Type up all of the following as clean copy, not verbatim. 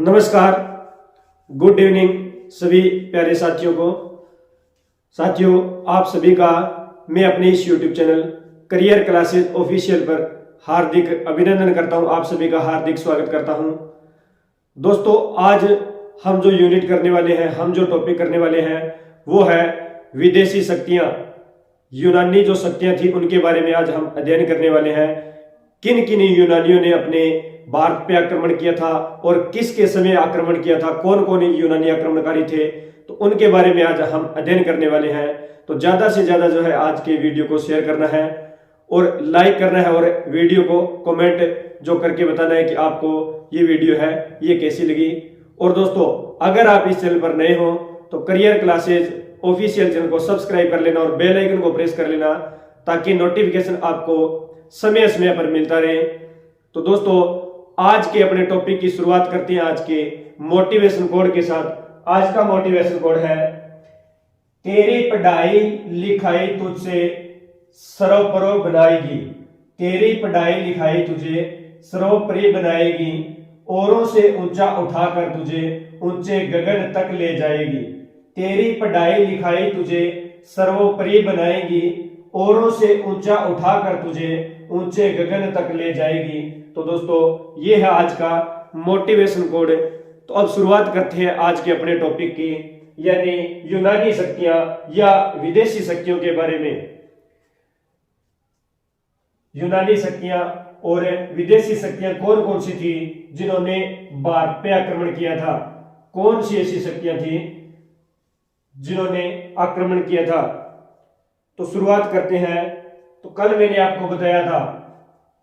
नमस्कार, good evening सभी प्यारे साथियों को। साथियों, आप सभी का मैं अपने इस YouTube channel career classes official पर हार्दिक अभिनंदन करता हूं। आप सभी का हार्दिक स्वागत करता हूं। दोस्तों, आज हम जो यूनिट करने वाले हैं, हम जो टॉपिक करने वाले हैं वो है विदेशी शक्तियां। यूनानी जो शक्तियां थी उनके बारे में आज हम अध्ययन करने वाले हैं। किन किन यूनानियों ने अपने भारत पे आक्रमण किया था और किसके समय आक्रमण किया था, कौन कौन यूनानी आक्रमणकारी थे, तो उनके बारे में आज हम अध्ययन करने वाले हैं। तो ज्यादा से ज्यादा जो है आज के वीडियो को शेयर करना है और लाइक करना है और वीडियो को कमेंट जो करके बताना है कि आपको ये वीडियो है ये कैसी लगी। और दोस्तों, अगर आप इस चैनल पर नए हो तो करियर क्लासेज ऑफिशियल चैनल को सब्सक्राइब कर लेना और बेल आइकन को प्रेस कर लेना ताकि नोटिफिकेशन आपको समय समय पर मिलता रहे। तो दोस्तों, आज के अपने टॉपिक की शुरुआत करते हैं आज के मोटिवेशन कोड के साथ। आज का मोटिवेशन कोड है, तेरी पढ़ाई लिखाई तुझसे सर्वोपरि बनाएगी। तेरी पढ़ाई लिखाई तुझे सर्वोपरि बनाएगी, औरों से ऊंचा उठाकर तुझे ऊंचे गगन तक ले जाएगी। तेरी पढ़ाई लिखाई तुझे सर्वोपरि बनाएगी, औरों से ऊंचा उठाकर तुझे ऊंचे गगन तक ले जाएगी। तो दोस्तों, ये है आज का मोटिवेशन कोड। तो अब शुरुआत करते हैं आज के अपने टॉपिक की, यानी यूनानी शक्तियां या विदेशी शक्तियों के बारे में। यूनानी शक्तियां और विदेशी शक्तियां कौन कौन सी थी जिन्होंने भारत पे आक्रमण किया था? कौन सी ऐसी शक्तियां थी जिन्होंने आक्रमण किया था? तो शुरुआत करते हैं। तो कल मैंने आपको बताया था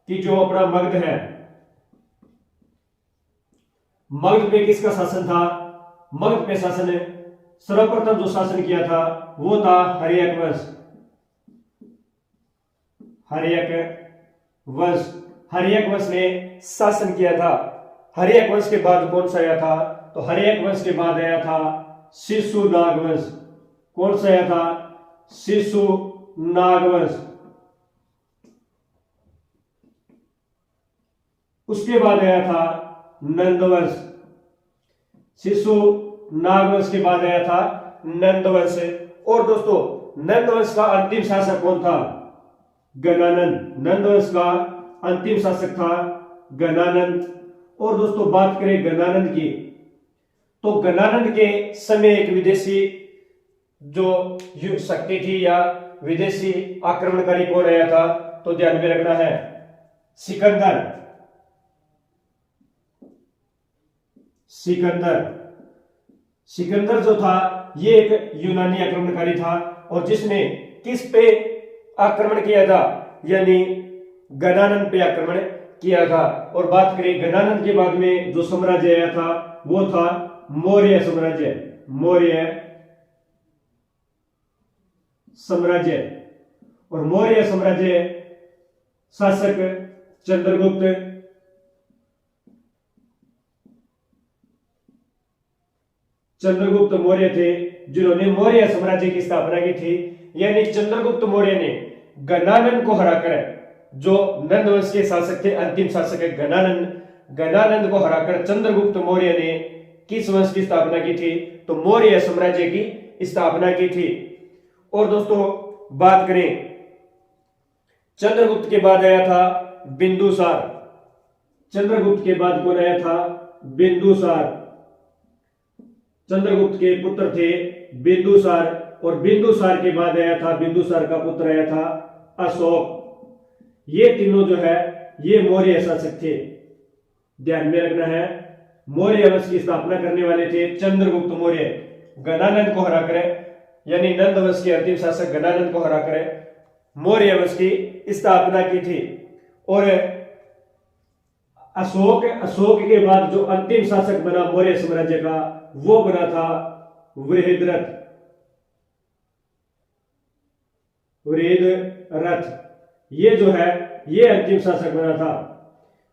कि जो अपना मगध है, मगध पे किसका शासन था? मगध पे शासन सर्वप्रथम जो शासन किया था वो था हर्यक वंश। हर्यक वंश ने शासन किया था। हर्यक वंश के बाद कौन सा आया था? तो हर्यक वंश के बाद आया था शिशुनाग वंश। कौन सा आया था? शिशुनाग वंश। उसके बाद आया था नंदवंश। शिशुनाग वंश के बाद आया था नंदवंश। और दोस्तों, नंदवंश का अंतिम शासक कौन था? गणानंद। नंदवंश का अंतिम शासक था गणानंद। और दोस्तों, बात करें गणानंद की, तो गणानंद के समय एक विदेशी जो शक्ति थी या विदेशी आक्रमणकारी कौन आया था? तो ध्यान में रखना है, सिकंदर। सिकंदर जो था ये एक यूनानी आक्रमणकारी था और जिसने किस पे आक्रमण किया था? यानी गणानंद पे आक्रमण किया था। और बात करें गणानंद के बाद में जो साम्राज्य आया था वो था मौर्य साम्राज्य। और मौर्य साम्राज्य शासक चंद्रगुप्त मौर्य थे जिन्होंने मौर्य साम्राज्य की स्थापना की थी। यानी चंद्रगुप्त मौर्य ने गणानंद को हराकर, जो नंद वंश के शासक थे, अंतिम शासक है गणानंद को हराकर चंद्रगुप्त मौर्य ने किस वंश की स्थापना की थी? तो मौर्य साम्राज्य की स्थापना की थी। और दोस्तों, बात करें चंद्रगुप्त के बाद आया था बिंदुसार। चंद्रगुप्त के बाद कौन आया था? बिंदुसार। चंद्रगुप्त के पुत्र थे बिंदुसार। और बिंदुसार के बाद आया था, बिंदुसार का पुत्र आया था अशोक। ये तीनों जो है ये मौर्य शासक थे। ध्यान में रखना है, मौर्य वंश की स्थापना करने वाले थे चंद्रगुप्त मौर्य। गणानंद को हराकर, यानी नंद वंश के अंतिम शासक गणानंद को हराकर मौर्य वंश की स्थापना की थी। और अशोक के बाद जो अंतिम शासक बना मौर्य साम्राज्य का वो बना था वृहद्रथ। ये जो है ये अंतिम शासक बना था,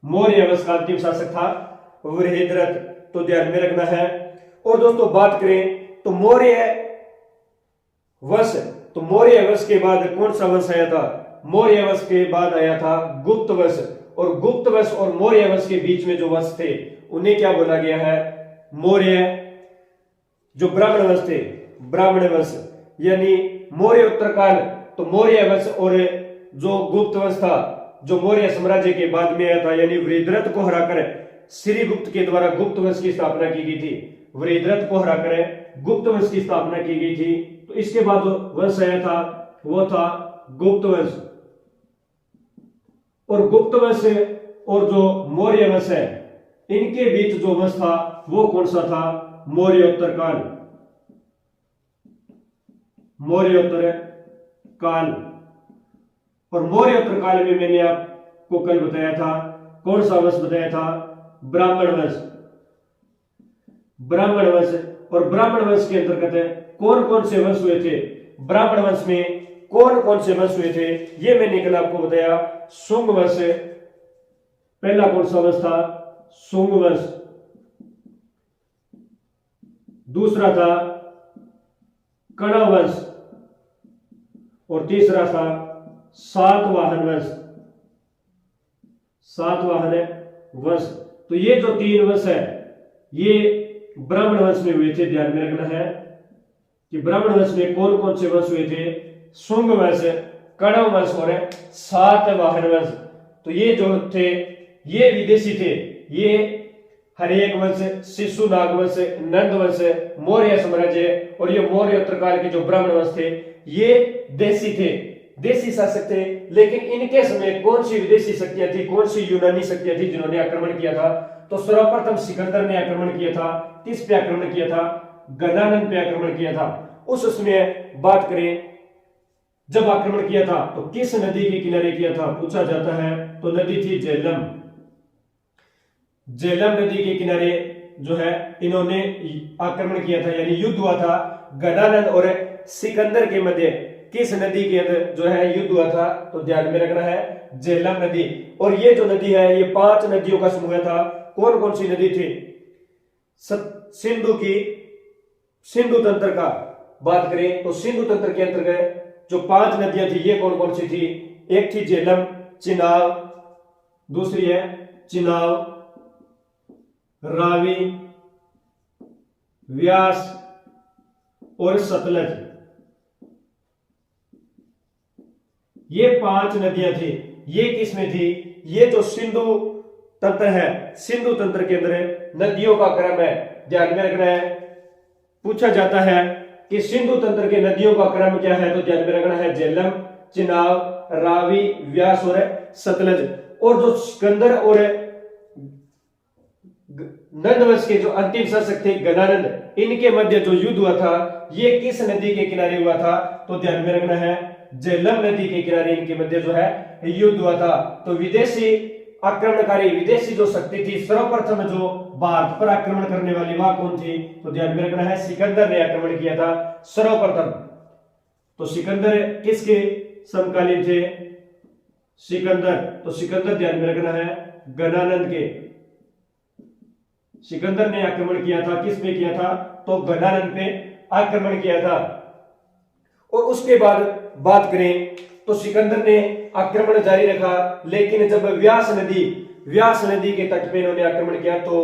मौर्य वंश का अंतिम शासक था वृहद्रथ। तो ध्यान में रखना है। और दोस्तों, बात करें तो मौर्य वंश के बाद कौन सा वंश आया था? मौर्य वंश के बाद आया था गुप्त वंश। और गुप्त वंश और मौर्य वंश के बीच में जो वंश थे उन्हें क्या बोला गया है? मौर्य, जो ब्राह्मण वंश थे, ब्राह्मण वंश यानी मौर्य उत्तरकाल, तो मौर्य वंश, और जो गुप्त वंश था जो मौर्य साम्राज्य के बाद में आया था, यानी वृद्धरथ को हराकर श्रीगुप्त के द्वारा गुप्त वंश की स्थापना की गई थी। वृद्धरथ को हराकर गुप्त वंश की स्थापना की गई थी। तो इसके बाद जो वंश आया था वो था गुप्त वंश। और गुप्त वंश और जो मौर्य वंश है इनके बीच जो वंश था वो कौन सा था? मौर्योत्तर काल। मौर्योत्तर काल। और मौर्योत्तर काल में मैंने आपको कल बताया था, कौन सा वंश बताया था? ब्राह्मण वंश। ब्राह्मण वंश। और ब्राह्मण वंश के अंतर्गत कौन कौन से वंश हुए थे? ब्राह्मण वंश में कौन कौन से वंश हुए थे ये मैंने कल आपको बताया। शुंग वंश पहला कौन सा वंश था? शुंग वंश। दूसरा था कणव वंश। और तीसरा था सातवाहन वंश। सातवाहन वंश। तो ये जो तीन वंश है ये ब्राह्मण वंश में हुए थे। ध्यान में रखना है कि ब्राह्मण वंश में कौन कौन से वंश हुए थे? शुंग वंश, कणव वंश और सातवाहन वंश। तो ये जो थे ये विदेशी थे। ये हरेक वंश, शिशुनाग वंश, नंद वंश, मौर्य साम्राज्य और ये मौर्योत्तर काल के जो ब्राह्मण वंश थे ये देशी थे, देशी शासक थे। लेकिन इनके समय कौन सी विदेशी शक्तियां थी, कौन सी यूनानी शक्तियां थी जिन्होंने आक्रमण किया था? तो सर्वप्रथम सिकंदर ने आक्रमण किया था। किस पे आक्रमण किया था? गणानंद पे आक्रमण किया था। उस समय बात करें जब आक्रमण किया था तो किस नदी के किनारे किया था पूछा जाता है, तो नदी थी झेलम। झेलम नदी के किनारे जो है इन्होंने आक्रमण किया था, यानी युद्ध हुआ था गणानंद और सिकंदर के मध्य। किस नदी के अंदर जो है युद्ध हुआ था? तो ध्यान में रखना है झेलम नदी। और ये जो नदी है ये 5 नदियों का समूह था। कौन कौन सी नदी थी? सिंधु तंत्र का बात करें तो सिंधु तंत्र के अंतर्गत जो 5 नदियां थी ये कौन कौन सी थी? एक थी झेलम, चिनाब, दूसरी है चिनाब, रावी, व्यास और सतलज। ये 5 नदियां थी। ये किसमें थी? ये जो सिंधु तंत्र है, सिंधु तंत्र के अंदर नदियों का क्रम है। ध्यान में रखना है, पूछा जाता है कि सिंधु तंत्र के नदियों का क्रम क्या है? तो ध्यान में रखना है झेलम, चिनाब, रावी, व्यास और सतलज। और जो सिकंदर और नंद वंश के जो अंतिम शासक थे गणानंद, इनके मध्य जो युद्ध हुआ था ये किस नदी के किनारे हुआ था? तो ध्यान में रखना है झेलम नदी के किनारे इनके मध्य जो है युद्ध हुआ था। तो विदेशी आक्रमणकारी, विदेशी जो शक्ति थी, सर्वप्रथम जो भारत पर आक्रमण करने वाली वह कौन थी? तो ध्यान में रखना है सिकंदर ने आक्रमण किया था सर्वप्रथम। तो सिकंदर किसके समकालीन थे? सिकंदर। तो सिकंदर ध्यान में रखना है गणानंद के। सिकंदर ने आक्रमण किया था। किस पे किया था? तो गणानंद पे आक्रमण किया था। और उसके बाद बात करें तो सिकंदर ने आक्रमण जारी रखा, लेकिन जब व्यास नदी के तट पे इन्होंने आक्रमण किया तो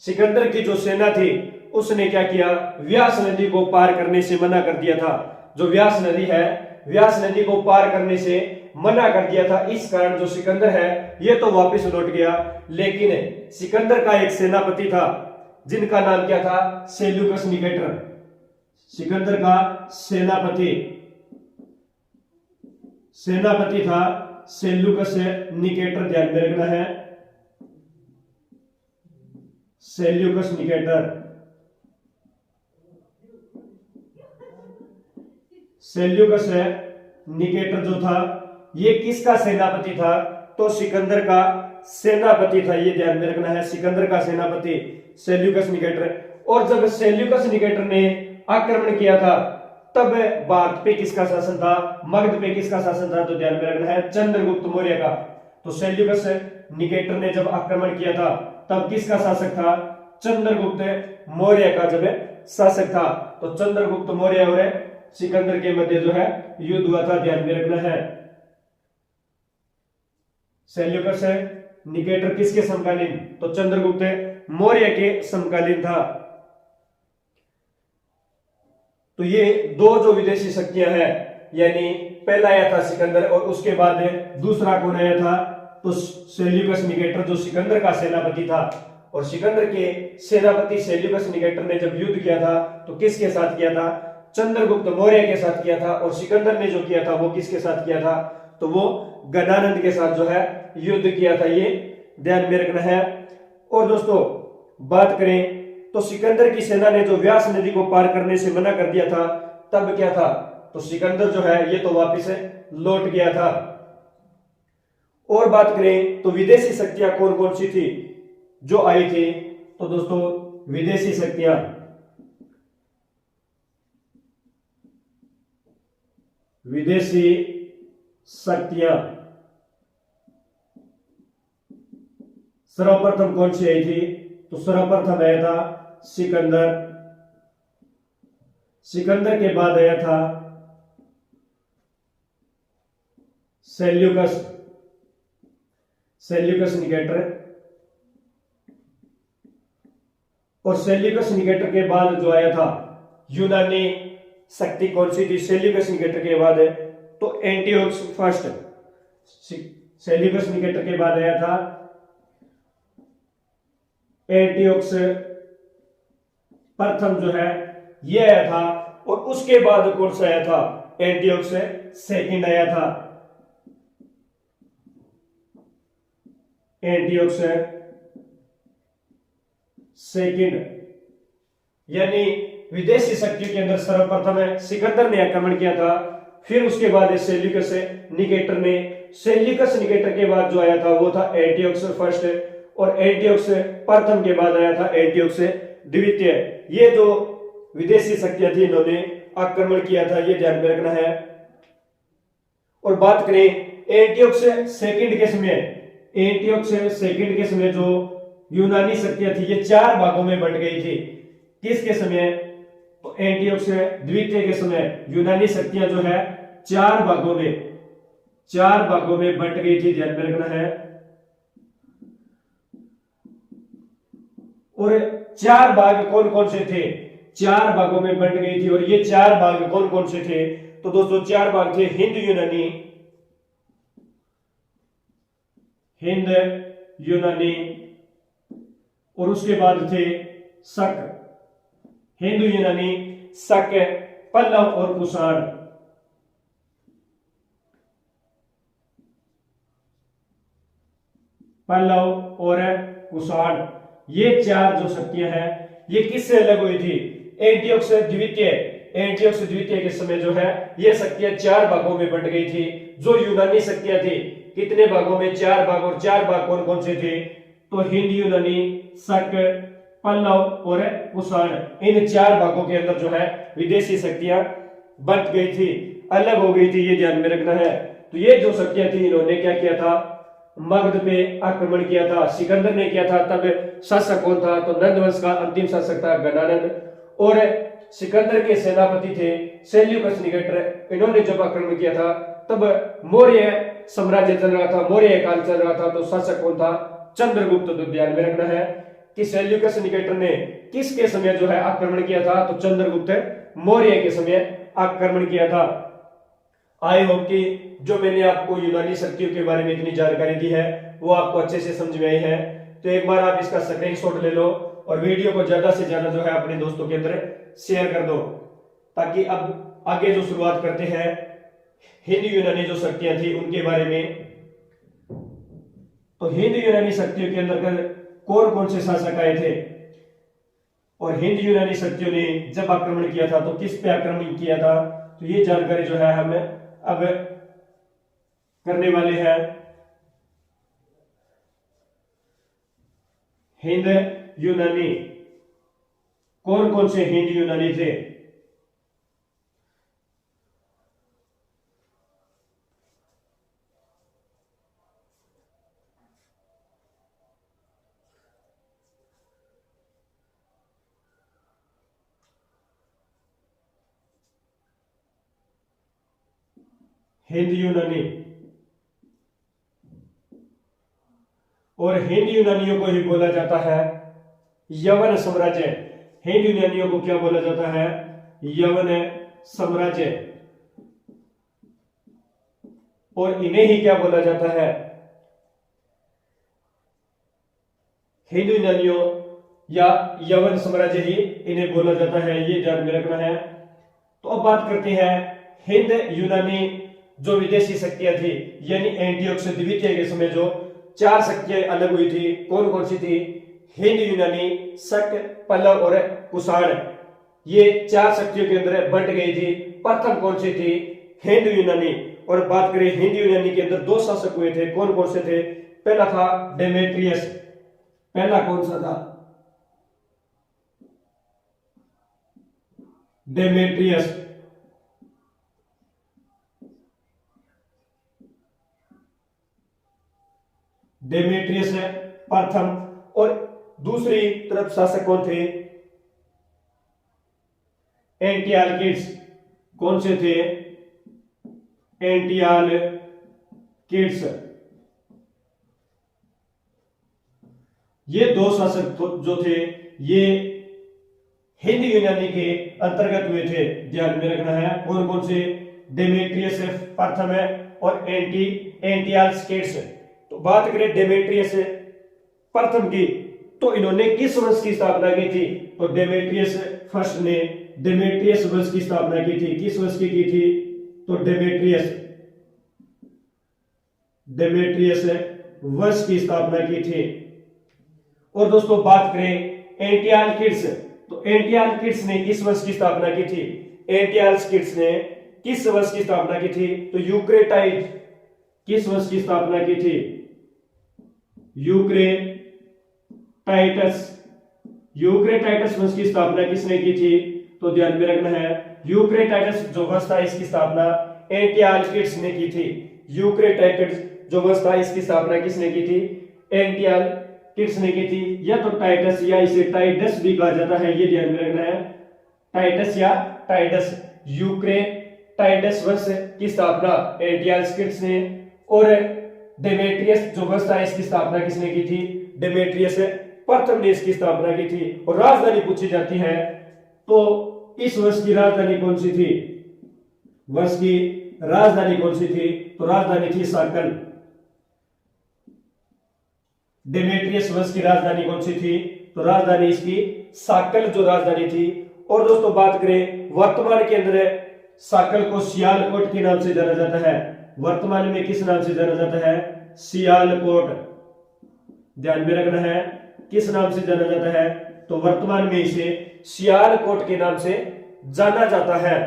सिकंदर की जो सेना थी उसने क्या किया? व्यास नदी को पार करने से मना कर दिया था। जो व्यास नदी है, व्यास नदी को पार करने से मना कर दिया था। इस कारण जो सिकंदर है ये तो वापस लौट गया, लेकिन सिकंदर का एक सेनापति था जिनका नाम क्या था? Seleucus Nicator. सिकंदर का सेनापति था सेल्यूकस निकेटर। ध्यान में रखना है सेल्यूकस निकेटर। सेल्यूकस निकेटर जो था ये किसका सेनापति था? तो सिकंदर का सेनापति था। ये ध्यान में रखना है सिकंदर का सेनापति सेल्यूकस निकेटर। और जब सेल्यूकस निकेटर ने आक्रमण किया था तब भारत पे किसका शासन था? मगध पे किसका शासन था? तो ध्यान में रखना है चंद्रगुप्त मौर्य का। तो सेल्यूकस निकेटर ने जब आक्रमण किया था तब किसका शासक था? चंद्रगुप्त मौर्य का जब शासक था। तो चंद्रगुप्त मौर्य और सिकंदर के मध्य जो है युद्ध हुआ था। ध्यान में रखना है सेल्यूकस निकेटर किसके समकालीन? तो चंद्रगुप्त मौर्य के समकालीन था। तो ये दो जो विदेशी शक्तियां हैं, यानी पहला आया था सिकंदर और उसके बाद दूसरा कौन आया था, तो सेल्यूकस निकेटर जो सिकंदर का सेनापति था। और सिकंदर के सेनापति सेल्यूकस निकेटर ने जब युद्ध किया था तो किसके साथ किया था, चंद्रगुप्त मौर्य के साथ किया था। और सिकंदर ने जो किया था वो किसके साथ किया था, तो वो गणानंद के साथ जो है युद्ध किया था। ये ध्यान में रखना है। और दोस्तों बात करें तो सिकंदर की सेना ने जो व्यास नदी को पार करने से मना कर दिया था, तब क्या था, तो सिकंदर जो है ये तो वापिस लौट गया था। और बात करें तो विदेशी शक्तियां कौन कौन सी थी जो आई थी, तो दोस्तों विदेशी शक्तियां सर्वप्रथम कौन सी आई थी, तो सर्वप्रथम आया था सिकंदर। सिकंदर के बाद आया था सेल्यूकस निकेटर। और सेल्यूकस निकेटर के बाद जो आया था यूनानी शक्ति कौन सी थी, सेल्यूकस निकेटर के बाद, तो एंटियोक्स फर्स्ट। सेल्यूकस निकेटर के बाद आया था एंटियोक्स प्रथम जो है ये आया था। और उसके बाद कौन सा आया था, एंटियोक्स सेकंड आया था। एंटियोक्स सेकंड, यानी विदेशी शक्तियों के अंदर सर्वप्रथम है सिकंदर ने आक्रमण किया था। फिर उसके बाद सेल्यूकस निकेटर ने, सेल्यूकस निकेटर के बाद जो आया था वो था एंटियोक्स फर्स्ट। और एंटियोक्स प्रथम के बाद आया था एंटियोक्स द्वितीय। ये जो विदेशी शक्तियां थी इन्होंने आक्रमण किया था, ये ध्यान में रखना है। और बात करें एंटियोक्स सेकंड के समय, एंटियोक्स सेकंड के समय जो यूनानी शक्तियां थी ये चार भागों में बंट गई थी। किसके समय, तो एंटियोक्स द्वितीय के समय यूनानी शक्तियां जो है चार भागों में बंट गई थी, ध्यान में रखना है। और चार भाग कौन कौन से थे, चार भागों में बंट गई थी। और ये चार भाग कौन कौन से थे, तो दोस्तों चार भाग थे हिंद यूनानी, और उसके बाद थे शक, हिंदू यूनानी, शक, पल्लव और कुषाण। पल्लव और कुषाण, ये चार जो शक्तियां हैं ये किससे अलग हुई थी, एंटियोक्स द्वितीय। एंटियोक्स द्वितीय के समय जो है ये शक्तियां चार भागों में बंट गई थी। जो यूनानी शक्तियां थी कितने भागों में, चार भाग। और चार भाग कौन कौन से थे, तो हिंद यूनानी, शक, पल्लव और कुषाण। इन चार भागों के अंदर जो है विदेशी शक्तियां बंट गई थी, अलग हो गई थी, ये ध्यान में रखना है। तो ये जो शक्तियां थी इन्होंने क्या किया था, मगध पे आक्रमण किया था। सिकंदर ने किया था, तब शासक कौन था, तो नंद वंश का अंतिम शासक था गणानंद। और सिकंदर के सेनापति थे सेल्यूकस निकेटर। इन्होंने जब आक्रमण किया था तब मौर्य साम्राज्य चल रहा था, मौर्य काल चल रहा था। तो शासक कौन था, चंद्रगुप्त। तो ध्यान में रखना है कि सेल्यूकस निकेटर ने किसके समय जो है आक्रमण किया था, तो चंद्रगुप्त मौर्य के समय आक्रमण किया था। आई होप कि जो मैंने आपको यूनानी शक्तियों के बारे में इतनी जानकारी दी है वो आपको अच्छे से समझ में आई है। तो एक बार आप इसका स्क्रीनशॉट ले लो और वीडियो को ज्यादा से ज्यादा जो है अपने दोस्तों के अंदर शेयर कर दो, ताकि अब आगे जो शुरुआत करते हैं हिंद यूनानी जो शक्तियां थी उनके बारे में। तो हिंद यूनानी शक्तियों के अंदर कौन कौन से शासक आए थे, और हिंद यूनानी शक्तियों ने जब आक्रमण किया था तो किस पे आक्रमण किया था, तो ये जानकारी जो है हम अब करने वाले हैं। हिंद यूनानी, कौन कौन से हिंद यूनानी थे, हिंद यूनानी। और हिंद यूनानियों को ही बोला जाता है यवन साम्राज्य। हिंद यूनानियों को क्या बोला जाता है? यवन साम्राज्य। और इन्हें ही क्या बोला जाता है? हिंदू यूनानियों या यवन साम्राज्य ही इन्हें बोला जाता है, ये ध्यान में रखना है। तो अब बात करते हैं हिंद यूनानी जो विदेशी शक्तियां थी, यानी एंटियोकस द्वितीय के समय जो 4 शक्तियां अलग हुई थी, कौन कौन सी थी? हिंद यूनानी, शक, पल्लव और कुषाण, ये 4 शक्तियों के अंदर बंट गई थी। प्रथम कौन सी थी? हिंद यूनानी। और बात करें हिंद यूनानी के अंदर 2 शासक हुए थे, कौन कौन से थे? पहला था डेमेट्रियस। पहला कौन सा था? डेमेट्रियस। डेमेट्रियस है प्रथम। और दूसरी तरफ शासक कौन थे? एंटियालकिड्स। कौन से थे? एंटियालकिड्स। ये 2 शासक जो थे ये हिंद यूनानी के अंतर्गत हुए थे, ध्यान में रखना है। कौन कौन से? डेमेट्रियस प्रथम है और एंटियालकिड्स। तो बात करें डेमेट्रियस प्रथम की, तो इन्होंने किस वंश की स्थापना की थी? तो डेमेट्रियस फर्स्ट ने डेमेट्रियस वंश की स्थापना की थी। किस वंश की थी? तो डेमेट्रियस वंश की स्थापना की थी। और दोस्तों बात करें एंटियालकिड्स, तो एंटियालकिड्स ने किस वंश की स्थापना की थी? एंटियालकिड्स ने किस वंश की स्थापना की थी? तो यूक्रेटाइड। किस वंश की स्थापना की थी? यूक्रेटाइटस। यूक्रेटाइटस वंश की स्थापना किसने की थी? तो ध्यान में रखना है, यूक्रेटाइटस जो वंश था इसकी स्थापना एंटियालकिड्स ने की थी। यूक्रेटाइटस जो वंश था इसकी स्थापना किसने की थी? एंटियालकिड्स ने की थी। या तो टाइटस या इसे टाइडस भी कहा जाता है, ये ध्यान में रखना है, टाइटस या टाइडस। यूक्रेटाइटस वंश की स्थापना एंटियालकिड्स ने। और डेमेट्रियस जो वंश था इसकी स्थापना किसने की थी? डेमेट्रियस प्रथम ने इसकी स्थापना की थी। और राजधानी पूछी जाती है तो इस वंश की राजधानी कौन सी थी? वंश की राजधानी कौन सी थी? तो राजधानी थी साकल। डेमेट्रियस वंश की राजधानी कौन सी थी? तो राजधानी इसकी साकल जो राजधानी थी। और दोस्तों बात करें वर्तमान के अंदर साकल को सियालकोट के नाम से जाना जाता है। वर्तमान में किस नाम से जाना जाता है? सियालकोट। ध्यान में रखना है, किस नाम से जाना जाता है? तो वर्तमान में इसे सियालकोट के नाम से जाना जाता है।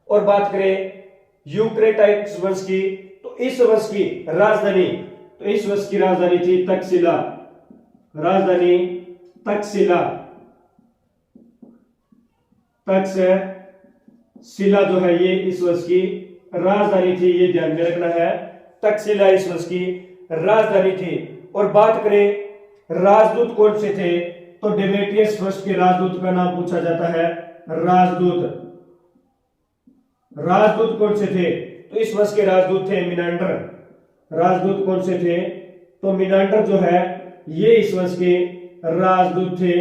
और बात करें यूक्रेटाइट्स वंश की, तो इस वंश की राजधानी, तो इस वंश की राजधानी थी तक्षशिला। राजधानी तक्षशिला। तक्षशिला जो है ये इस वंश की राजधानी थी, ये ध्यान में रखना है, तक्षशिला इस वंश की राजधानी थी। और बात करें राजदूत कौन से थे? तो डेमेट्रियस वंश के राजदूत का नाम पूछा जाता है राजदूत। राजदूत कौन से थे? तो इस वंश के राजदूत थे मिनांडर। राजदूत कौन से थे? तो मिनांडर जो है ये इस वंश के राजदूत थे।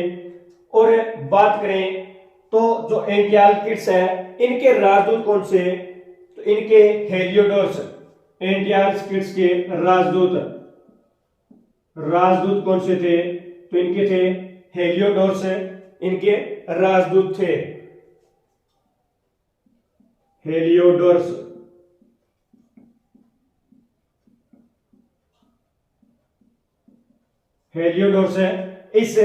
और बात करें तो जो एंटियालकिड्स है इनके राजदूत कौन से? तो इनके हेलियोडोरस। एंटियालकिड्स के राजदूत कौन से थे? तो इनके थे हेलियोडोरस, इनके राजदूत थे हेलियोडोरस। हेलियोडोरस इस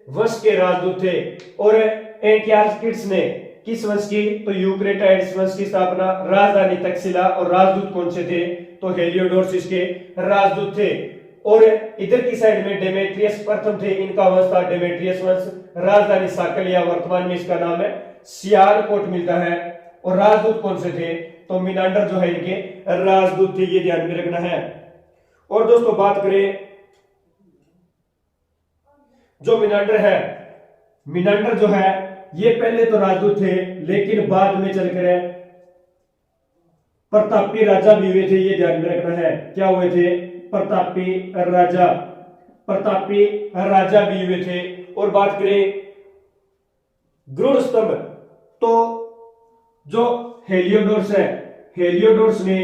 वंश के राजदूत थे। और एंटियालकिड्स ने किस वंश की? तो यूक्रेटाइड्स वंश की स्थापना, राजधानी तक्षशिला। और राजदूत कौन से थे? तो हेलियोडोरस इसके राजदूत थे। और इधर की साइड में डेमेट्रियस प्रथम थे, इनका वंश था डेमेट्रियस वंश। राजधानी साकल या वर्तमान में इसका नाम है सियालकोट मिलता है। और राजदूत कौन से थे? तो मिनांडर जो है इनके राजदूत थे, ये ध्यान में रखना है। और दोस्तों बात करें जो मिनांडर है, मिनांडर जो है ये पहले तो राजदूत थे लेकिन बाद में चलकर प्रतापी राजा भी हुए थे, ये ध्यान में रखना है। क्या हुए थे? प्रतापी राजा भी हुए थे। और बात करें गरुड़ स्तंभ, तो जो हेलियोडोरस है, हेलियोडोरस ने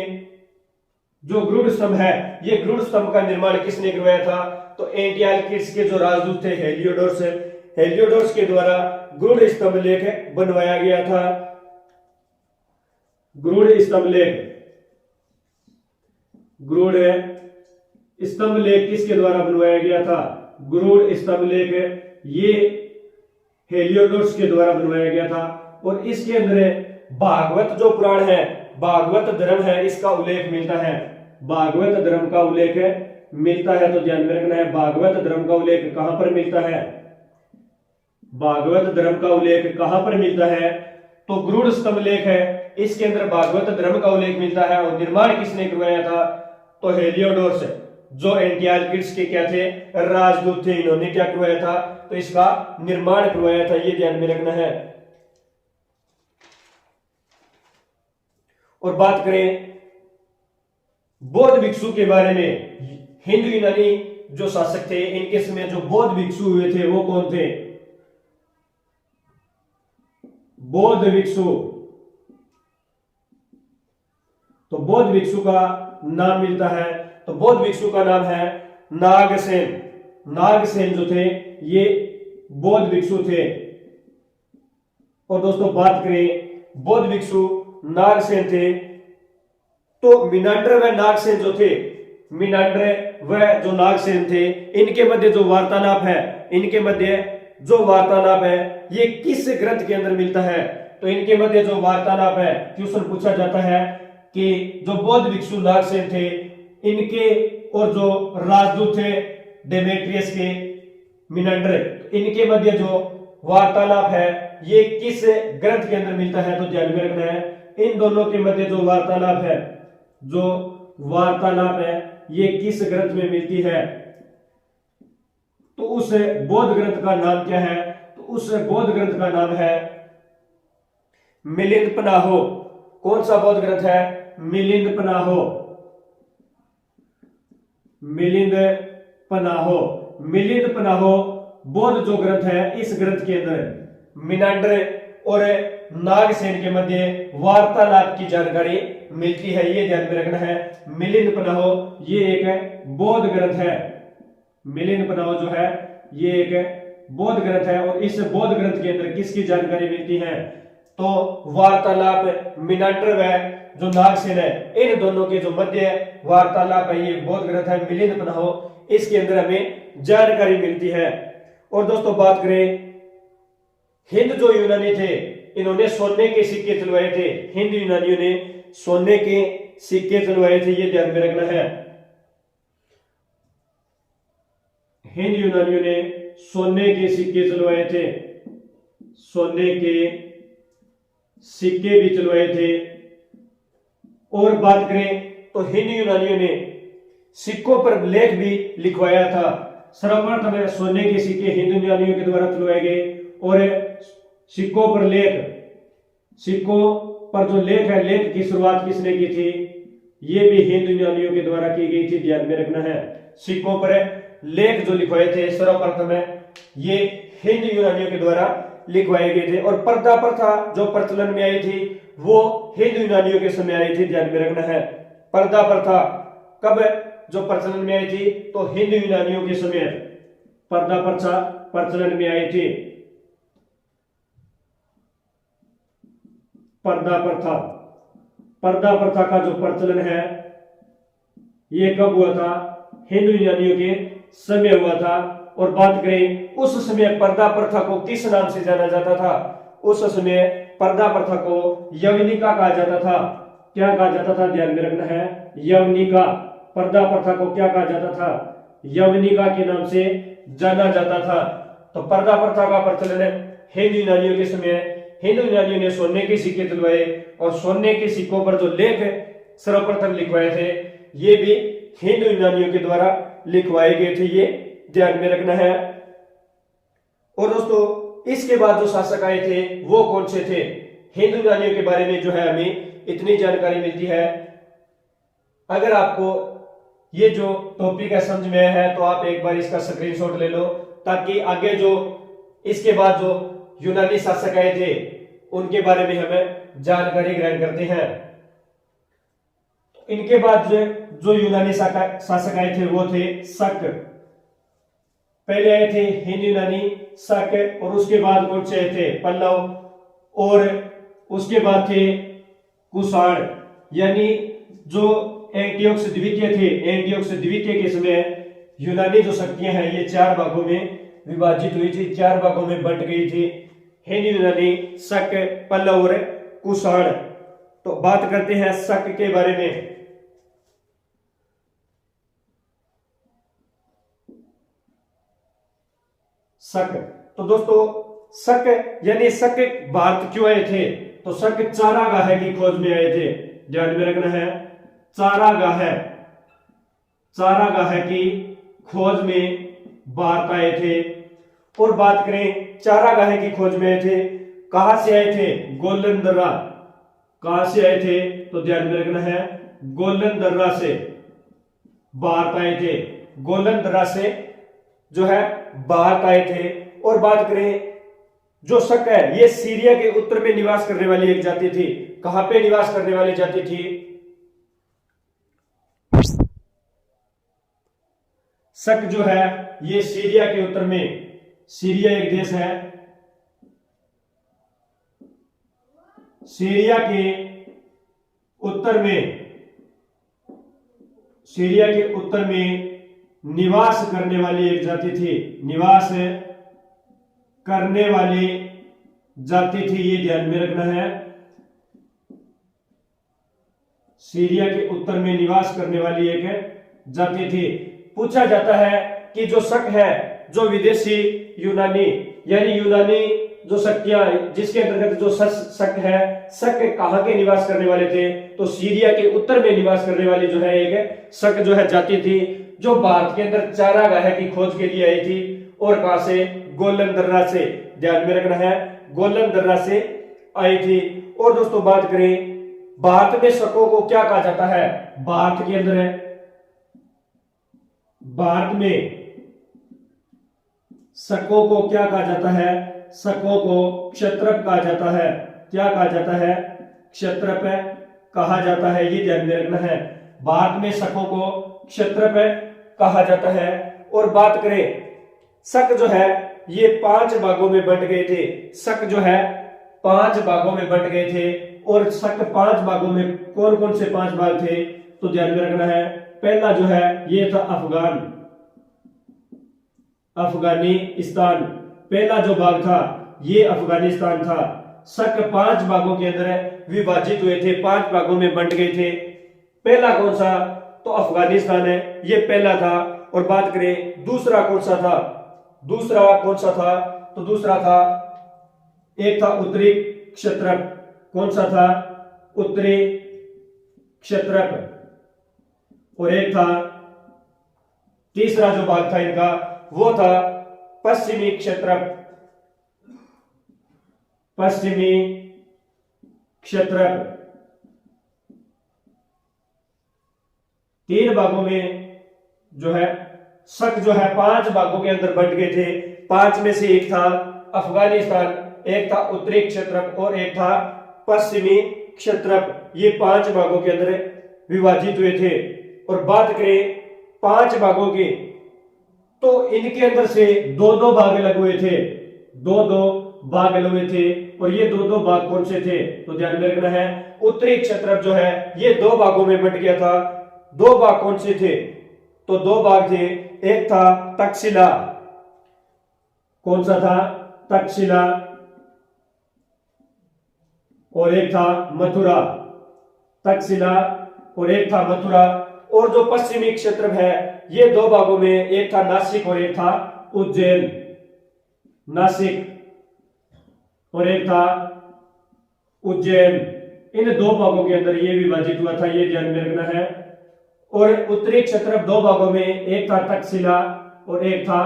जो गरुड़ स्तंभ है, ये गरुड़ स्तंभ का निर्माण किसने करवाया था? तो एंटियालकिड्स के जो राजदूत थे हेलियोडोरस, हेलियोडोरस के द्वारा गरुड़ स्तंभ लेख बनवाया गया था। गरुड़ स्तंभ लेख, गरुड़ स्तंभ लेख किसके द्वारा बनवाया गया था? गरुड़ स्तंभ लेख ये हेलियोडोरस के द्वारा बनवाया गया था। और इसके अंदर भागवत जो पुराण है, भागवत धर्म है, इसका उल्लेख मिलता है। भागवत धर्म का उल्लेख मिलता है, तो ध्यान में रखना है भागवत धर्म का उल्लेख कहां पर मिलता है? भागवत धर्म का उल्लेख कहां पर मिलता है? तो गरुड़ स्तंभ लेख है, इसके अंदर भागवत धर्म का उल्लेख मिलता है। और निर्माण किसने करवाया था? तो हेलियोडोरस, जो एंटियालकिड्स के क्या थे? राजदूत थे। इन्होंने क्या करवाया था? तो इसका निर्माण करवाया था, ये ध्यान में रखना है। और बात करें बौद्ध भिक्षु के बारे में, हिंदू यूनानी जो शासक थे, इनके समय जो बौद्ध भिक्षु हुए थे वो कौन थे? बौद्ध भिक्षु, तो बौद्ध भिक्षु का नाम मिलता है, तो बौद्ध भिक्षु का नाम है नागसेन। नागसेन जो थे ये बौद्ध भिक्षु थे। और दोस्तों बात करें बौद्ध भिक्षु नागसेन थे, तो मिनांडर व नागसेन जो थे, मिनांडर व जो नागसेन थे, इनके मध्य जो वार्तालाप है, इनके मध्य जो वार्तालाप है ये किस ग्रंथ के अंदर मिलता है? तो इनके मध्य जो वार्तालाप है, क्वेश्चन पूछा जाता है कि जो बौद्ध भिक्षु नागसेन थे, इनके और जो राजदूत थे डेमेट्रियस के, मिनांडर, इनके मध्य जो वार्तालाप है ये किस ग्रंथ के अंदर मिलता है? तो ध्यान में रखना है इन दोनों के मध्य जो वार्तालाप है, जो वार्तालाप है ये किस ग्रंथ में मिलती है? तो उस बौद्ध ग्रंथ का नाम क्या है? तो उस बौद्ध ग्रंथ का नाम है मिलिंद पनाहो। कौन सा बौद्ध ग्रंथ है? मिलिंद पनाहो। मिलिंद पनाहो, मिलिंद पनाहो बौद्ध जो ग्रंथ है, इस ग्रंथ के अंदर मिनांडर और नागसेन के मध्य वार्तालाप की जानकारी मिलती है, ये ध्यान में रखना है। मिलिंद पनाहो ये एक बौद्ध ग्रंथ है। मिलिंद पनाहो जो है ये एक बौद्ध ग्रंथ है। और इस बौद्ध ग्रंथ के अंदर किसकी जानकारी मिलती है? तो वार्तालाप मिनांडर व जो नागसेन है, इन दोनों के जो मध्य वार्तालाप है ये बौद्ध ग्रंथ है मिलिंद पनाहो, इसके अंदर हमें जानकारी मिलती है। और दोस्तों बात करें हिंद जो यूनानी थे, इन्होंने सोने के सिक्के चलवाए थे। हिंद यूनानियों ने सोने के सिक्के चलवाए थे, ये ध्यान में रखना है। हिंद यूनानियों ने सोने के सिक्के चलवाए थे, सोने के सिक्के भी चलवाए थे। और बात करें तो हिंद यूनानियों ने सिक्कों पर लेख भी लिखवाया था। सर्वप्रथम सोने के सिक्के हिंद यूनानियों के द्वारा चलवाए गए। और सिक्कों पर लेख, सिक्कों पर जो लेख है, लेख की शुरुआत किसने की थी? ये भी हिंद यूनानियों के द्वारा की गई थी, ध्यान में रखना है। सिक्कों पर लेख जो लिखवाए थे सर्वप्रथम ये हिंद यूनानियों के द्वारा लिखवाए गए थे। और पर्दा प्रथा जो प्रचलन में आई थी वो हिंद यूनानियों के समय आई थी, ध्यान में रखना है। पर्दा प्रथा कब जो प्रचलन में आई थी? तो हिंद यूनानियों के समय पर्दा प्रथा प्रचलन में आई थी। पर्दा प्रथा, पर्दा प्रथा का जो प्रचलन है ये कब हुआ था? हिंदू यूनानियों के समय हुआ था। और बात करें उस समय पर्दा प्रथा को किस नाम से जाना जाता था? उस समय पर्दा प्रथा को यवनिका कहा जाता था। क्या कहा जाता था? ध्यान में रखना है, यवनिका। पर्दा प्रथा को क्या कहा जाता था? यवनिका के नाम से जाना जाता था। तो पर्दा प्रथा का प्रचलन हिंदू यूनानियों के समय हिंदू यूनानियों ने सोने के सिक्के चलवाए और सोने के सिक्कों पर जो लेख सर्वप्रथम लिखवाए थे ये भी हिंदू यूनानियों के द्वारा लिखवाए गए थे, ये ध्यान में रखना है। और दोस्तों इसके बाद जो शासक आए थे वो कौन से थे? हिंदू यूनानियों के बारे में जो है हमें इतनी जानकारी मिलती है। अगर आपको ये जो टॉपिक है समझ में आया है तो आप एक बार इसका स्क्रीनशॉट ले लो, ताकि आगे जो इसके बाद जो यूनानी शासक आए थे उनके बारे में हमें जानकारी ग्रहण करते हैं। इनके बाद जो यूनानी शासक आए थे वो थे शक। पहले आए थे हिंद यूनानी शक, और उसके बाद कौन से आए थे? पल्लव, और उसके बाद थे कुषाण। यानी जो एंटियोकस द्वितीय थे, एंटियोकस द्वितीय के समय यूनानी जो शक्तियां हैं ये 4 भागों में विभाजित हुई थी, 4 भागों में बंट गई थी, हिंद यूनानी, शक, पल्लव और कुषाण। तो बात करते हैं शक के बारे में। शक, तो दोस्तों शक यानी शक भारत क्यों आए थे? तो शक चारागाह की खोज में आए थे, ध्यान में रखना है। चारागाह की खोज में भारत आए थे। और बात करें चारागाह की खोज में आए थे, कहां से आए थे? गोलन दर्रा। कहां से आए थे? तो ध्यान में रखना है, गोलन दर्रा से भारत आए थे। गोलन दर्रा से जो है भारत आए थे। और बात करें जो शक है ये सीरिया के उत्तर में निवास करने वाली एक जाति थी। कहां पे निवास करने वाली जाति थी? शक जो है ये सीरिया के उत्तर में, सीरिया एक देश है, सीरिया के उत्तर में निवास करने वाली एक जाति थी, निवास करने वाली जाति थी, ये ध्यान में रखना है। सीरिया के उत्तर में निवास करने वाली एक जाति थी। पूछा जाता है कि जो शक है, जो विदेशी यूनानी यानी यूनानी जो शक्तियां जिसके अंतर्गत जो शक है, शक कहां के निवास करने वाले थे? तो सीरिया के उत्तर में निवास करने वाली जो है एक शक जो है जाति थी, जो भारत के अंदर चारागाह की खोज के लिए आई थी। और कहां से? गोलन दर्रा से, ध्यान में रखना है, गोलन दर्रा से आई थी। और दोस्तों बात करें भारत में शकों को क्या कहा जाता है? भारत के अंदर भारत में शकों को क्या कहा जाता है? शकों को क्षत्रप कहा जाता है। क्या कहा जाता है? क्षत्रप कहा जाता है, ये ध्यान में रखना है। भारत में शकों को क्षत्रप कहा जाता है। और बात करें शक जो है ये 5 भागों में बंट गए थे। शक जो है 5 भागों में बंट गए थे। और शक 5 भागों में कौन कौन से 5 भाग थे? तो ध्यान में रखना है, पहला जो है ये था अफगानिस्तान। पहला जो भाग था ये अफगानिस्तान था। शक 5 भागों के अंदर विभाजित हुए थे, 5 भागों में बंट गए थे। पहला कौन सा? तो अफगानिस्तान है, ये पहला था। और बात करें दूसरा कौन सा था? दूसरा कौन सा था? तो दूसरा था, एक था उत्तरी क्षत्रप। कौन सा था? उत्तरी क्षत्रप। और एक था, तीसरा जो भाग था इनका वो था पश्चिमी क्षत्रप। पश्चिमी क्षत्रप। 3 भागों में जो है शक जो है 5 भागों के अंदर बंट गए थे। 5 में से एक था अफगानिस्तान, एक था उत्तरी क्षत्रप और एक था पश्चिमी क्षत्रप। ये 5 भागों के अंदर विभाजित हुए थे। और बात करें 5 भागों की, तो इनके अंदर से 2-2 भाग अलग हुए थे, 2-2 भाग अलग हुए थे। और ये 2-2 भाग कौन से थे? तो ध्यान में रखना है, उत्तरी क्षत्रप जो है ये 2 भागों में बंट गया था। 2 भाग कौन से थे? तो 2 भाग थे, एक था तक्षशिला। कौन सा था? तक्षशिला। और एक था मथुरा। तक्षशिला और एक था मथुरा। और जो पश्चिमी क्षेत्र है ये 2 भागों में, एक था नासिक और एक था उज्जैन। नासिक और एक था उज्जैन। इन 2 भागों के अंदर ये विभाजित हुआ था, ये ध्यान में रखना है। और उत्तरी क्षेत्र 2 भागों में, एक था तक्षशिला और एक था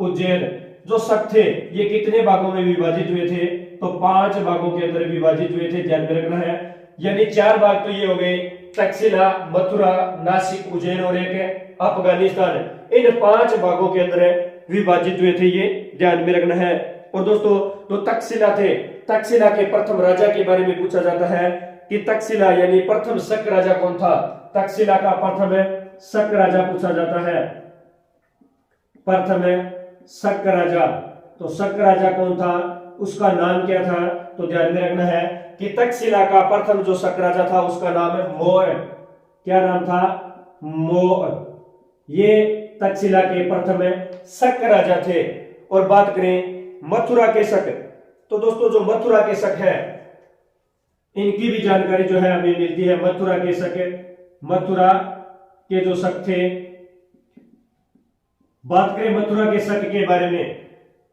उज्जैन। जो शक थे ये कितने भागों में विभाजित हुए थे? तो 5 भागों के अंदर विभाजित हुए थे, ध्यान में रखना है। यानी 4 भाग तो ये हो गए, तक्षशिला, मथुरा, नासिक, उज्जैन और एक अफगानिस्तान। इन 5 भागों के अंदर विभाजित हुए थे, ये ध्यान में रखना है। और दोस्तों जो तक्षशिला थे, तक्षशिला के प्रथम राजा के बारे में पूछा जाता है कि तक्षशिला यानी प्रथम शक राजा कौन था। तक्षशिला का प्रथम शक राजा पूछा जाता है, प्रथम शक राजा। तो शक राजा कौन था, उसका नाम क्या था, तो ध्यान में रखना है कि तक्षशिला का प्रथम जो शक राजा था उसका नाम है मोर। क्या नाम था, मोर। ये तक्षशिला के प्रथम शक राजा थे। और बात करें मथुरा के शक, तो दोस्तों जो मथुरा के शक है इनकी भी जानकारी जो है हमें मिलती है। मथुरा के शक, मथुरा के जो शक थे, बात करें मथुरा के शक के बारे में,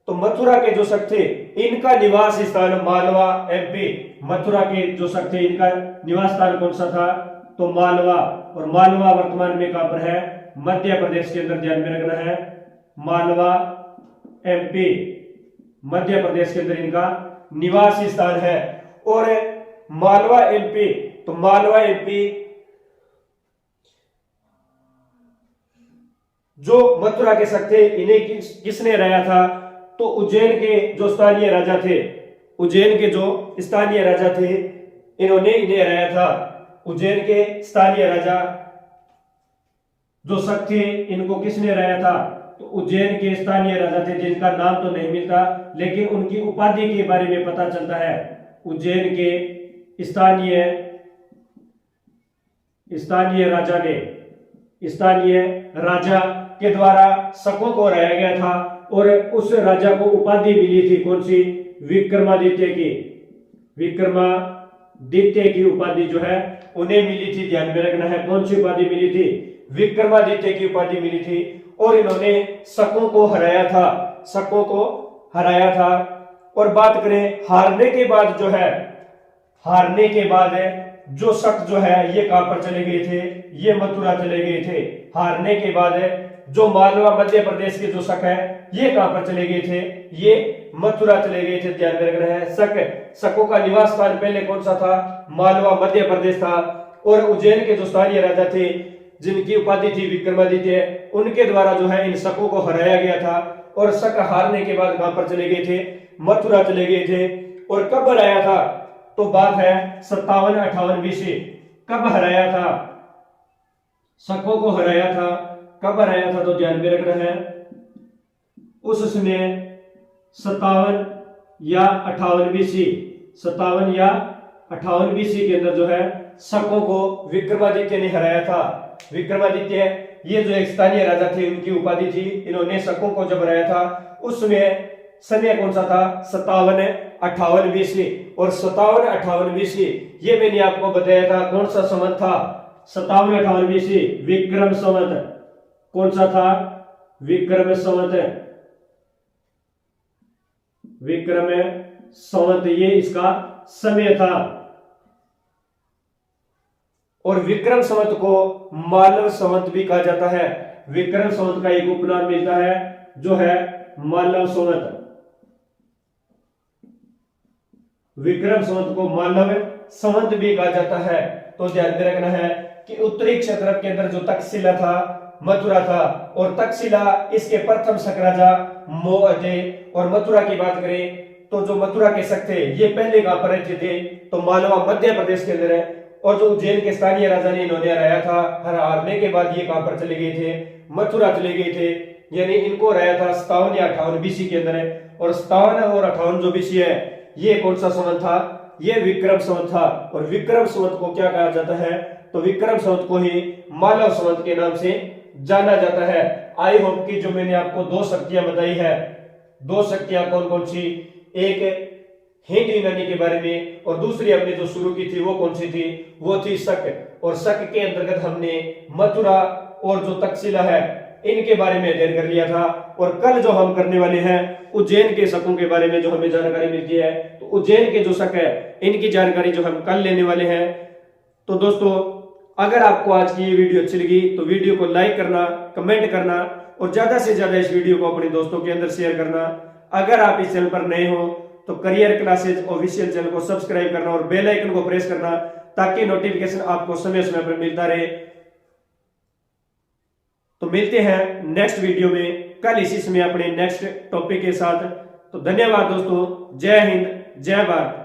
तो मथुरा के जो शक थे इनका निवास स्थान मालवा एमपी। मथुरा के जो शक थे इनका निवास स्थान कौन सा था, तो मालवा। और मालवा वर्तमान में कहां पर है, मध्य प्रदेश के अंदर, ध्यान में रखना है। मालवा एमपी, मध्य प्रदेश के अंदर इनका निवास स्थान है। और मालवा एमपी, तो मालवा एमपी जो मथुरा के शक थे इन्हें किसने हराया था, तो उज्जैन के जो स्थानीय राजा थे, उज्जैन के जो स्थानीय राजा थे इन्होंने इन्हें हराया था। उज्जैन के स्थानीय राजा जो शक थे इनको किसने हराया था, तो उज्जैन के स्थानीय राजा थे जिनका नाम तो नहीं मिलता लेकिन उनकी उपाधि के बारे में पता चलता है। उज्जैन के स्थानीय राजा ने, स्थानीय राजा के द्वारा शकों को हराया गया था और उस राजा को उपाधि मिली थी कौन सी, विक्रमादित्य की। विक्रमादित्य की उपाधि जो है उन्हें मिली थी, ध्यान में रखना है। कौन सी उपाधि मिली थी, विक्रमादित्य की उपाधि मिली थी। और इन्होंने शकों को हराया था, शकों को हराया था। और बात करें हारने के बाद जो है, हारने के बाद जो शक जो है ये कहां पर चले गए थे, ये मथुरा चले गए थे। हारने के बाद जो मालवा मध्य प्रदेश के जो शक है ये कहां पर चले गए थे, ये मथुरा चले गए थे, ध्यान में रखना है। शकों का निवास स्थान पहले कौन सा था, मालवा मध्य प्रदेश था। और उज्जैन के जो स्थानीय राजा थे जिनकी उपाधि थी विक्रमादित्य, उनके द्वारा जो है इन शकों को हराया गया था। और शक हारने के बाद कहां पर चले गए थे, मथुरा चले गए थे। और कब हराया था, तो बात है 57-58 BC। कब हराया था, शकों को हराया था, कब हराया था, तो ध्यान में रखना है उस समय 57 या 58 BC, 57 या 58 BC के अंदर जो है शकों को विक्रमादित्य ने हराया था। विक्रमादित्य ये जो एक स्थानीय राजा थे उनकी उपाधि थी, इन्होंने शकों को जब हराया था उस समय कौन सा था, 57-58 BC। और 57-58 BC ये मैंने आपको बताया था कौन सा संवत था, 57-58 BC विक्रम संवत। कौन सा था, विक्रम संवत, विक्रम संवत ये इसका समय था। और विक्रम संवत को मालव संवत भी कहा जाता है। विक्रम संवत का एक उपनाम मिलता है जो है मालव संवत। विक्रम संवत को मालव संवत भी कहा जाता है। तो ध्यान में रखना है कि उत्तरी क्षेत्र के अंदर जो तक्षशिला था, मथुरा था। और तक्षशिला इसके प्रथम शक राजा मोह थे। और मथुरा की बात करें तो जो मथुरा के शक थे ये पहले कहां पर रहते थे, तो मालवा मध्य प्रदेश के अंदर है। और जो उज्जैन के स्थानीय राजा ने इन्होंने हराया था, हराने के बाद ये कहां पर चले गए थे, मथुरा चले गए थे। यानी इनको हराया था 57 या 58 BC के अंदर है। और 57 और 58 जो BC है ये कौन सा संवत था, ये विक्रम संवत था। और विक्रम संवत को क्या कहा जाता है, तो विक्रम संवत को ही मालव संवत के नाम से जाना जाता है। आई होप कि जो मैंने आपको दो शक्तियां बताई है, दो शक्तियां कौन कौन सी, एक हिंद यूनानी के बारे में और दूसरी हमने जो शुरू की थी वो कौन सी थी, वो थी शक। और शक के अंतर्गत हमने मथुरा और जो तक्षशिला है इनके बारे में अध्ययन कर लिया था। और कल जो हम करने वाले हैं उज्जैन के शकों के बारे में जो हमें जानकारी मिलती है, तो उज्जैन के जो शक है इनकी जानकारी जो हम कल लेने वाले हैं। तो दोस्तों अगर आपको आज की ये वीडियो अच्छी लगी तो वीडियो को लाइक करना, कमेंट करना और ज्यादा से ज्यादा इस वीडियो को अपने दोस्तों के अंदर शेयर करना। अगर आप इस चैनल पर नए हो तो करियर क्लासेज ऑफिशियल चैनल को सब्सक्राइब करना और बेल आइकन को प्रेस करना ताकि नोटिफिकेशन आपको समय समय पर मिलता रहे। तो मिलते हैं नेक्स्ट वीडियो में कल इसी समय अपने नेक्स्ट टॉपिक के साथ। तो धन्यवाद दोस्तों। जय हिंद, जय भारत।